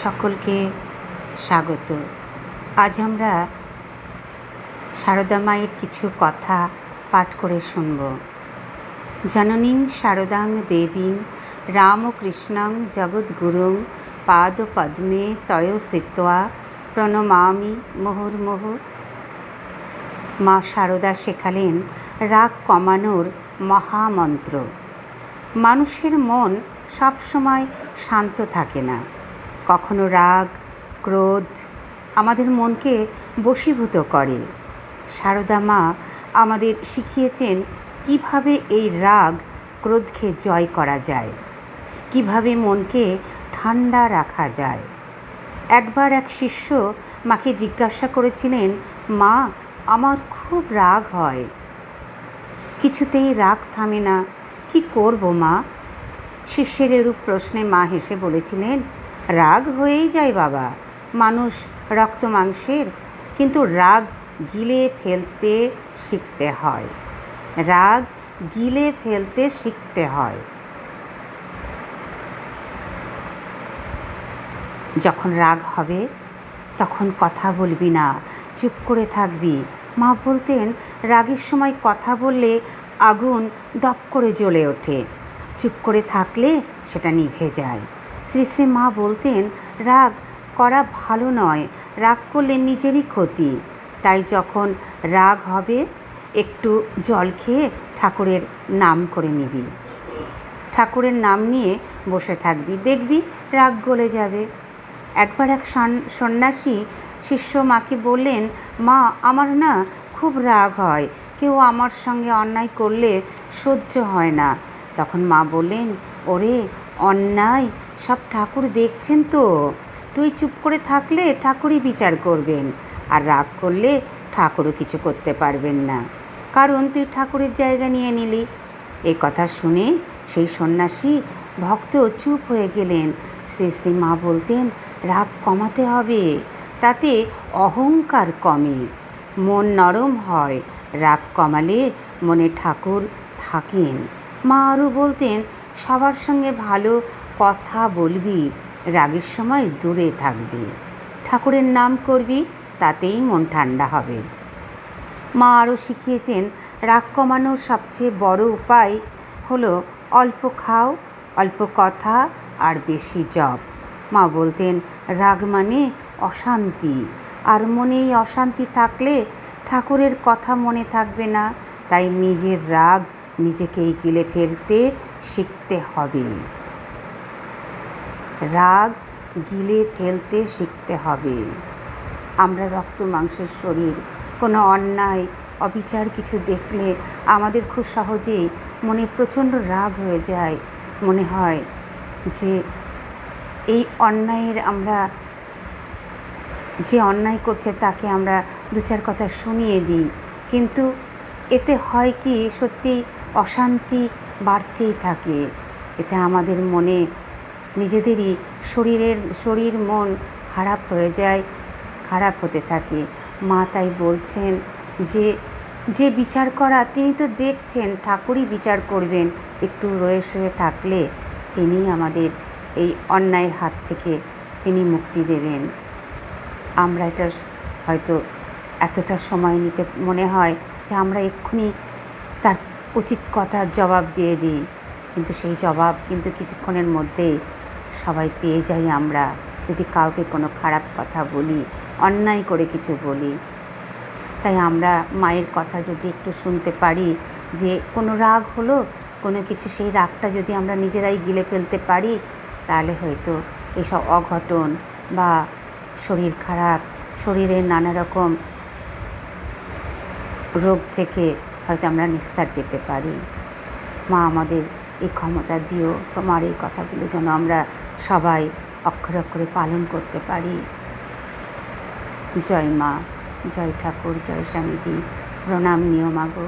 সকলকে স্বাগত। আজ আমরা সারদা মায়ের কিছু কথা পাঠ করে শুনব। জননীং শারদাং দেবীং রামকৃষ্ণং জগদ্গুরুং পাদপদ্মে তয় শ্রিত্বা প্রণমামি মুহুর্মুহু। মা সারদা শেখালেন রাগ কমানোর মহামন্ত্র। মানুষের মন সবসময় শান্ত থাকে না। কখনো রাগ, ক্রোধ আমাদের মনকে বশীভূত করে। সারদা মা আমাদের শিখিয়েছেন কিভাবে এই রাগ, ক্রোধকে জয় করা যায়, কিভাবে মনকে ঠান্ডা রাখা যায়। একবার এক শিষ্য মাকে জিজ্ঞাসা করেছিলেন, মা, আমার খুব রাগ হয়, কিছুতেই রাগ থামে না, কি করব মা? শিষ্যের এরূপ প্রশ্নে মা হেসে বলেছিলেন, রাগ হয়েই যায় বাবা, মানুষ রক্ত মাংসের, কিন্তু রাগ গিলে ফেলতে শিখতে হয়। রাগ গিলে ফেলতে শিখতে হয়। যখন রাগ হবে তখন কথা বলবি না, চুপ করে থাকবি। মা বলতেন রাগের সময় কথা বললে আগুন দপ করে জ্বলে ওঠে, চুপ করে থাকলে সেটা নিভে যায়। শ্রী শ্রী মা বলতেন রাগ করা ভালো নয়, রাগ করলে নিজেরই ক্ষতি। তাই যখন রাগ হবে একটু জল খেয়ে ঠাকুরের নাম করে নিবি, ঠাকুরের নাম নিয়ে বসে থাকবি, দেখবি রাগ গলে যাবে। একবার এক সন্ন্যাসী শিষ্য মাকে বললেন, মা, আমার না খুব রাগ হয়, কেউ আমার সঙ্গে অন্যায় করলে সহ্য হয় না। তখন মা বললেন, ওরে, অন্যায় সব ঠাকুর দেখছেন তো, তুই চুপ করে থাকলে ঠাকুরই বিচার করবেন, আর রাগ করলে ঠাকুরও কিছু করতে পারবেন না, কারণ তুই ঠাকুরের জায়গা নিয়ে নিলি। এই কথা শুনে সেই সন্ন্যাসী ভক্ত চুপ হয়ে গেলেন। শ্রী শ্রী মা বলতেন রাগ কমাতে হবে, তাতে অহংকার কমে, মন নরম হয়। রাগ কমালে মনে ঠাকুর থাকেন। মা আরও বলতেন সবার সঙ্গে ভালো কথা বলবি, রাগের সময় দূরে থাকবি, ঠাকুরের নাম করবি, তাতেই মন ঠান্ডা হবে। মা আরও শিখিয়েছেন রাগ কমানোর সবচেয়ে বড় উপায় হলো অল্প খাও, অল্প কথা আর বেশি জপ। মা বলতেন রাগ মানে অশান্তি, আর মনেই অশান্তি থাকলে ঠাকুরের কথা মনে থাকবে না। তাই নিজের রাগ নিজেকেই গিলে ফেলতে শিখতে হবে। রাগ গিলে ফেলতে শিখতে হবে। আমরা রক্ত মাংসের শরীর, কোনো অন্যায় অবিচার কিছু দেখলে আমাদের খুব সহজেই মনে প্রচণ্ড রাগ হয়ে যায়। মনে হয় যে এই অন্যায়ের যে অন্যায় করছে তাকে আমরা দু চার কথা শুনিয়ে দিই, কিন্তু এতে হয় কি, সত্যি অশান্তি বাড়তেই থাকে। এতে আমাদের মনে নিজেদেরই শরীর মন খারাপ হয়ে যায়, খারাপ হতে থাকে। মা তাই বলছেন যে বিচার করা তিনি তো দেখছেন, ঠাকুরই বিচার করবেন, একটু রয়ে শুয়ে থাকলে তিনি আমাদের এই অন্যায়ের হাত থেকে তিনি মুক্তি দেবেন। আমরা এটা হয়তো এতটা সময় নিতে মনে হয় যে আমরা এক্ষুনি তার উচিত কথার জবাব দিয়ে দিই, কিন্তু সেই জবাব কিন্তু কিছুক্ষণের মধ্যেই সবাই পেয়ে যাই আমরা, যদি কাউকে কোনো খারাপ কথা বলি, অন্যায় করে কিছু বলি। তাই আমরা মায়ের কথা যদি একটু শুনতে পারি, যে কোনো রাগ হলো, কোনো কিছু, সেই রাগটা যদি আমরা নিজেরাই গিলে ফেলতে পারি, তাহলে হয়তো এইসব অঘটন বা শরীর খারাপ, শরীরের নানা রকম রোগ থেকে হয়তো আমরা নিস্তার পেতে পারি। মা আমাদের এই ক্ষমতা দিও, তোমার এই কথাগুলো যেন আমরা সবাই অক্ষরে অক্ষরে পালন করতে পারি। জয় মা, জয় ঠাকুর, জয় স্বামীজি, প্রণাম নিও মাগো।